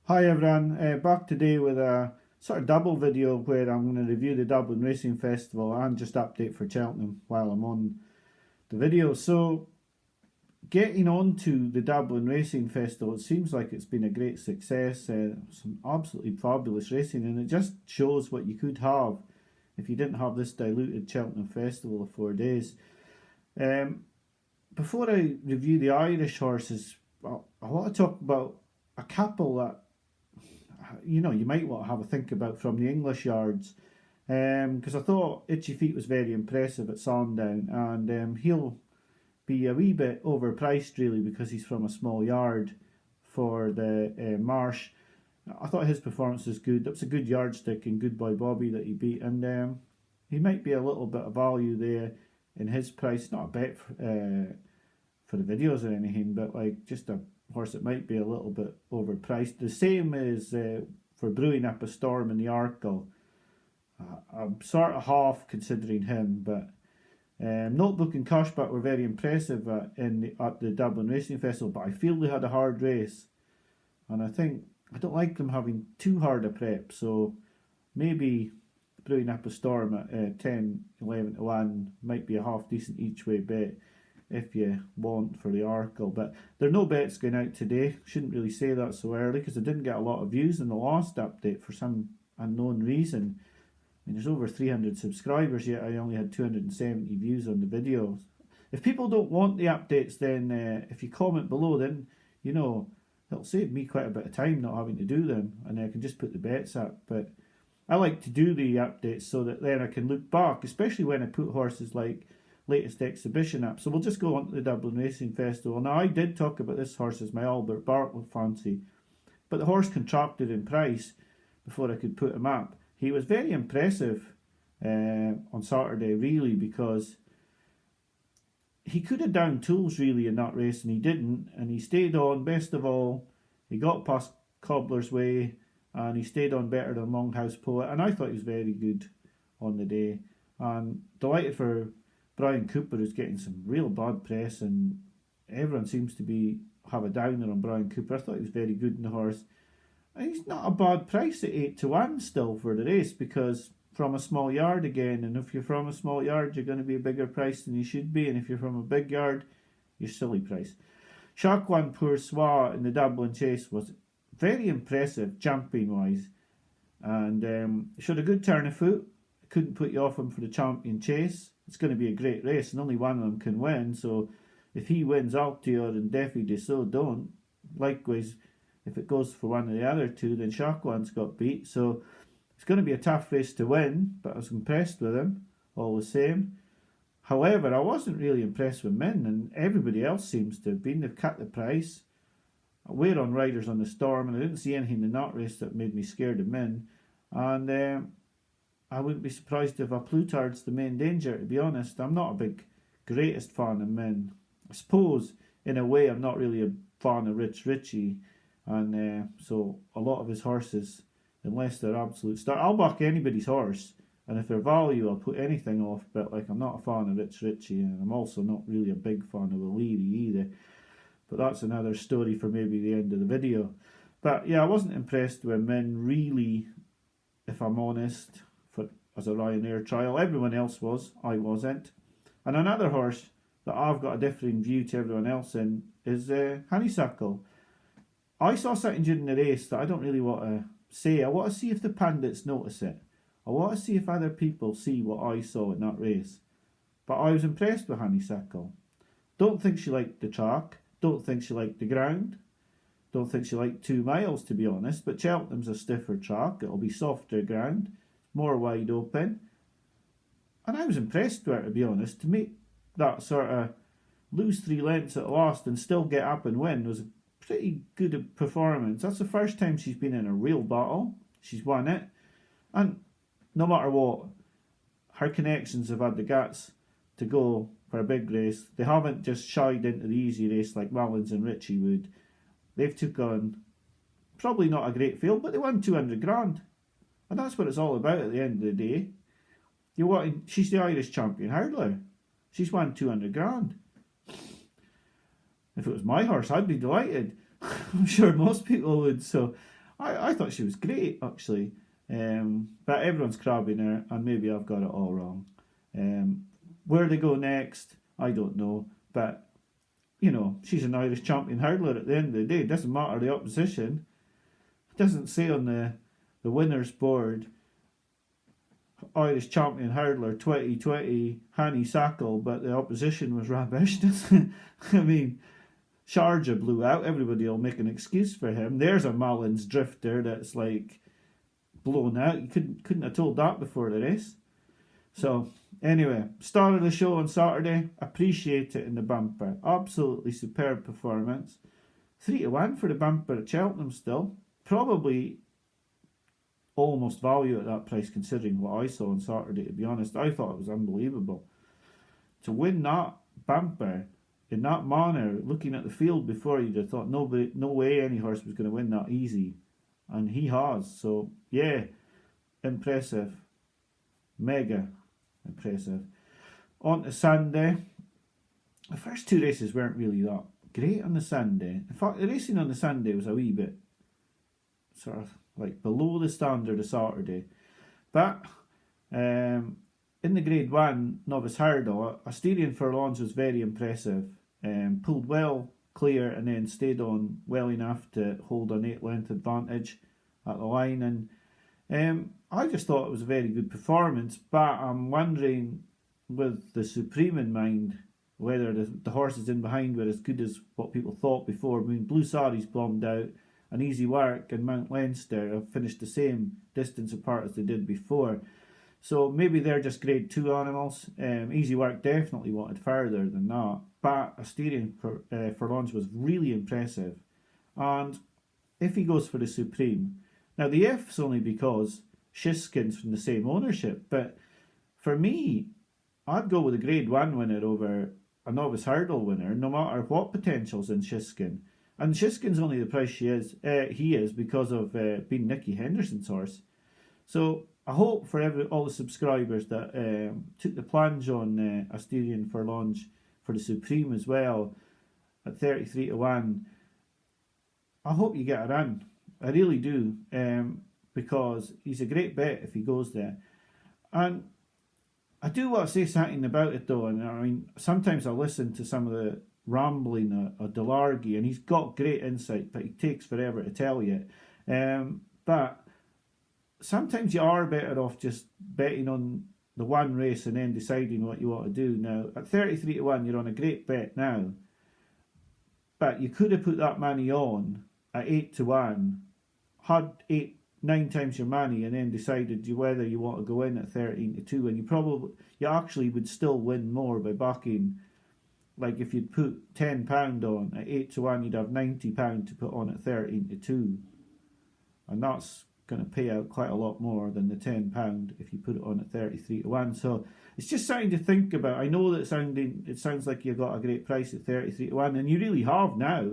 Hi everyone, back today with a sort of double video where I'm going to review the Dublin Racing Festival and just update for Cheltenham while I'm on the video. So getting on to the Dublin Racing Festival, it seems like it's been a great success, some absolutely fabulous racing, and it just shows what you could have if you didn't have this diluted Cheltenham Festival of 4 days. Before I review the Irish horses, I want to talk about a couple that you might want to have a think about from the English yards, because I thought Itchy Feet was very impressive at Sandown, and he'll be a wee bit overpriced really because he's from a small yard for the Marsh. I thought his performance was good. That was a good yardstick in Good Boy Bobby that he beat, and he might be a little bit of value there in his price. Not a bet for the videos or anything, but like just a horse that might be a little bit overpriced. The same is for Brewing Up a Storm in the Arkle. I'm sort of half considering him, but Notebook and Cushback were very impressive at the Dublin Racing Festival, but I feel they had a hard race, and I don't like them having too hard a prep, so maybe Brewing Up a Storm at 10, 11 to 1 might be a half decent each way bet if you want for the Arkle. But there are no bets going out today. Shouldn't really say that so early because I didn't get a lot of views in the last update for some unknown reason. I mean, there's over 300 subscribers, yet I only had 270 views on the videos. If people don't want the updates, then if you comment below, then it'll save me quite a bit of time not having to do them, and I can just put the bets up. But I like to do the updates so that then I can look back, especially when I put horses like latest exhibition up. So we'll just go on to the Dublin Racing Festival. Now, I did talk about this horse as my Albert Bartlett fancy, but the horse contracted in price before I could put him up. He was very impressive on Saturday, really, because he could have downed tools really in that race, and he didn't, and he stayed on. Best of all, he got past Cobbler's Way, and he stayed on better than Longhouse Poet, and I thought he was very good on the day. And delighted for Brian Cooper, who's getting some real bad press, and everyone seems to have a downer on Brian Cooper. I thought he was very good in the horse. And he's not a bad price at 8 to 1 still for the race, because from a small yard again, and if you're from a small yard, you're going to be a bigger price than you should be, and if you're from a big yard, you're silly price. Chacwan Pour Soi in the Dublin Chase was very impressive jumping wise, and showed a good turn of foot. Couldn't put you off him for the champion chase. It's going to be a great race, and only one of them can win. So if he wins Altior and Defi Dessau don't, likewise, if it goes for one of the other two, then Chacwan's got beat. So it's going to be a tough race to win, but I was impressed with him all the same. However, I wasn't really impressed with Min, and everybody else seems to have been. They've cut the price. We're on Riders on the Storm, and I didn't see anything in that race that made me scared of Min. And I wouldn't be surprised if a Plutard's the main danger, to be honest. I'm not a big, greatest fan of Min. I suppose, in a way, I'm not really a fan of Rich Ritchie, and so a lot of his horses, unless they're absolute star, I'll back anybody's horse, and if they're value, I'll put anything off, but like I'm not a fan of Rich Ritchie, and I'm also not really a big fan of O'Leary either. But that's another story for maybe the end of the video. But yeah, I wasn't impressed with Min, really, if I'm honest, as a Ryanair trial. Everyone else was, I wasn't. And another horse that I've got a differing view to everyone else in is Honeysuckle. I saw something during the race that I don't really want to say. I want to see if the pundits notice it. I want to see if other people see what I saw in that race. But I was impressed with Honeysuckle. Don't think she liked the track. Don't think she liked the ground. Don't think she liked 2 miles, to be honest. But Cheltenham's a stiffer track. It'll be softer ground, more wide open. And I was impressed with her, to be honest. To make that sort of lose 3 lengths at last and still get up and win was a pretty good performance. That's the first time she's been in a real battle. She's won it. And no matter what, her connections have had the guts to go for a big race. They haven't just shied into the easy race like Mullins and Ritchie would. They've took on probably not a great field, but they won 200 grand. And that's what it's all about at the end of the day. She's the Irish champion hurdler. She's won 200 grand. If it was my horse, I'd be delighted. I'm sure most people would. So I thought she was great, actually. But everyone's crabbing her, and maybe I've got it all wrong. Where they go next, I don't know. But, you know, she's an Irish champion hurdler at the end of the day. It doesn't matter the opposition. It doesn't say on the winner's board, Irish champion hurdler 2020 Honeysuckle, but the opposition was rubbish. I mean, Sharjah blew out. Everybody will make an excuse for him. There's a Mullins drifter that's like blown out. You couldn't have told that before the race. So anyway, start of the show on Saturday. Appreciate it in the bumper. Absolutely superb performance. 3-1 for the bumper at Cheltenham still. Probably almost value at that price considering what I saw on Saturday, to be honest. I thought it was unbelievable. To win that bumper in that manner, looking at the field before, you'd have thought no way any horse was going to win that easy. And he has. So, yeah, impressive. Mega impressive. On to Sunday. The first two races weren't really that great on the Sunday. In fact, the racing on the Sunday was a wee bit sort of like below the standard of Saturday. But in the Grade 1 Novice Hurdle, Asterion Furlongs was very impressive. Pulled well clear and then stayed on well enough to hold an 8-length advantage at the line. And I just thought it was a very good performance, but I'm wondering, with the Supreme in mind, whether the horses in behind were as good as what people thought before. I mean, Blue Sari's bombed out, and Easy Work and Mount Leinster have finished the same distance apart as they did before. So maybe they're just Grade 2 animals. Easy Work definitely wanted further than that. But Asterion Furlongs was really impressive. And if he goes for the Supreme... Now the if's only because Shiskin's from the same ownership. But for me, I'd go with a Grade 1 winner over a Novice Hurdle winner, no matter what potential's in Shiskin. And Shiskin's only the price he is because of being Nicky Henderson's horse. So I hope for all the subscribers that took the plunge on Asterion Furlongs for the Supreme as well at 33-1. I hope you get a run. I really do, because he's a great bet if he goes there. And I do want to say something about it though, and I mean, sometimes I listen to some of the rambling of Delargy, and he's got great insight, but he takes forever to tell you. But sometimes you are better off just betting on the one race and then deciding what you want to do. Now, at 33-1, you're on a great bet now, but you could have put that money on at 8-1, had 9 times your money, and then decided whether you want to go in at 13-2, and you actually would still win more by backing. Like if you'd put £10 on at 8-1, you'd have £90 to put on at 13-2, and that's going to pay out quite a lot more than the £10 if you put it on at 33-1. So it's just something to think about. I know that it sounds like you've got a great price at 33-1, and you really have now,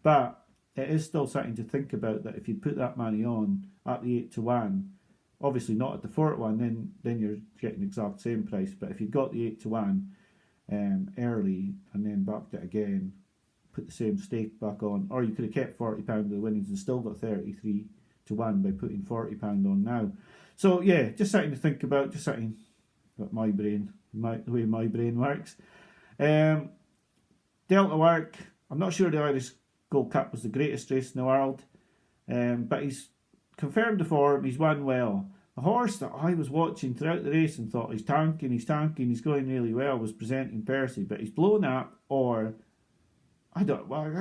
but it is still something to think about, that if you put that money on at the 8-1, obviously not at the 4-1, then you're getting the exact same price. But if you'd got the 8-1 early and then backed it again, put the same stake back on, or you could have kept £40 of the winnings and still got 33-1 by putting £40 on now. So yeah, just something to think about, just something that the way my brain works. Delta Work, I'm not sure the Irish Gold Cup was the greatest race in the world, but he's confirmed the form, he's won well. The horse that I was watching throughout the race and thought he's tanking, he's going really well, was Presenting Percy, but he's blown up, or I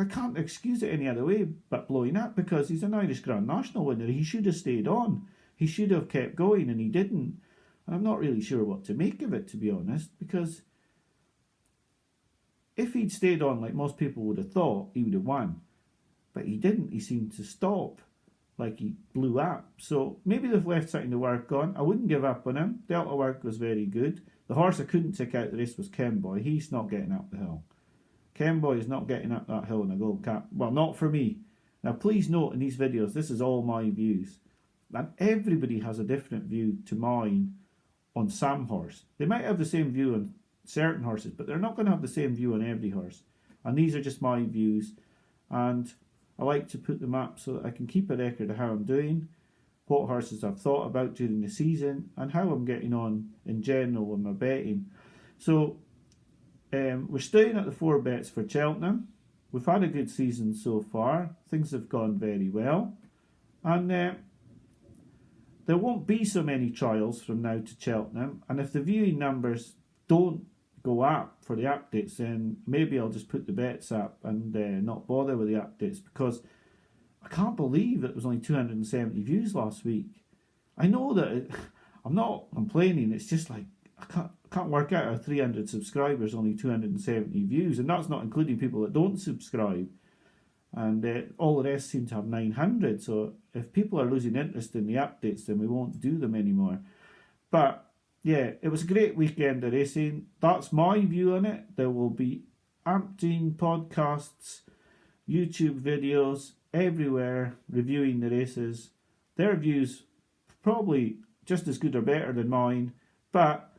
can't excuse it any other way but blowing up, because he's an Irish Grand National winner. He should have stayed on, he should have kept going, and he didn't. And I'm not really sure what to make of it, to be honest, because if he'd stayed on like most people would have thought, he would have won. But he didn't. He seemed to stop, like he blew up. So maybe they've left something to work on. I wouldn't give up on him. Delta Work was very good. The horse I couldn't take out the race was Kemboy. He's not getting up the hill. Kemboy is not getting up that hill in a Gold Cup. Well, not for me. Now, please note in these videos, this is all my views. And everybody has a different view to mine on some horse. They might have the same view on certain horses, but they're not going to have the same view on every horse. And these are just my views. And I like to put them up so that I can keep a record of how I'm doing, what horses I've thought about during the season, and how I'm getting on in general with my betting. So we're staying at the 4 bets for Cheltenham. We've had a good season so far. Things have gone very well. And there won't be so many trials from now to Cheltenham. And if the viewing numbers don't go up for the updates, then maybe I'll just put the bets up and not bother with the updates, because I can't believe it was only 270 views last week. I know that I'm not complaining. It's just like I can't work out how 300 subscribers, only 270 views, and that's not including people that don't subscribe. And all the rest seem to have 900. So if people are losing interest in the updates, then we won't do them anymore. But yeah, it was a great weekend of racing. That's my view on it. There will be umpteen podcasts, YouTube videos everywhere reviewing the races. Their views probably just as good or better than mine, but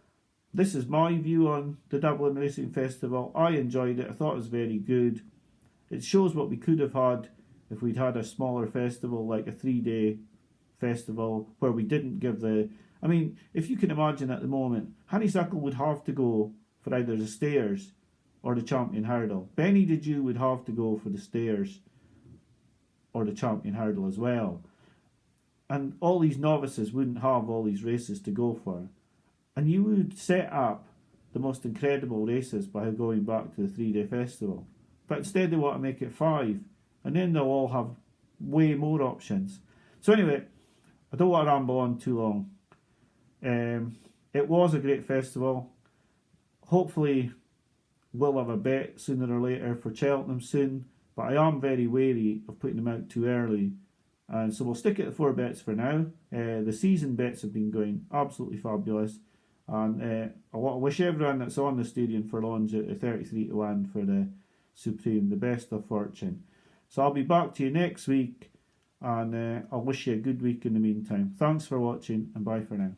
this is my view on the Dublin Racing Festival. I enjoyed it. I thought it was very good. It shows what we could have had if we'd had a smaller festival, like a 3-day festival, where we didn't give the... I mean, if you can imagine at the moment, Honeysuckle would have to go for either the stairs or the champion hurdle. Benny Did You would have to go for the stairs or the champion hurdle as well. And all these novices wouldn't have all these races to go for. And you would set up the most incredible races by going back to the 3-day festival. But instead they want to make it 5. And then they'll all have way more options. So anyway, I don't want to ramble on too long. It was a great festival. Hopefully we'll have a bet sooner or later for Cheltenham soon. But I am very wary of putting them out too early. And so we'll stick at the 4 bets for now. The season bets have been going absolutely fabulous. And I want to wish everyone that's on the stadium for Longe at 33-1 for the Supreme the best of fortune. So I'll be back to you next week, and I'll wish you a good week in the meantime. Thanks for watching, and bye for now.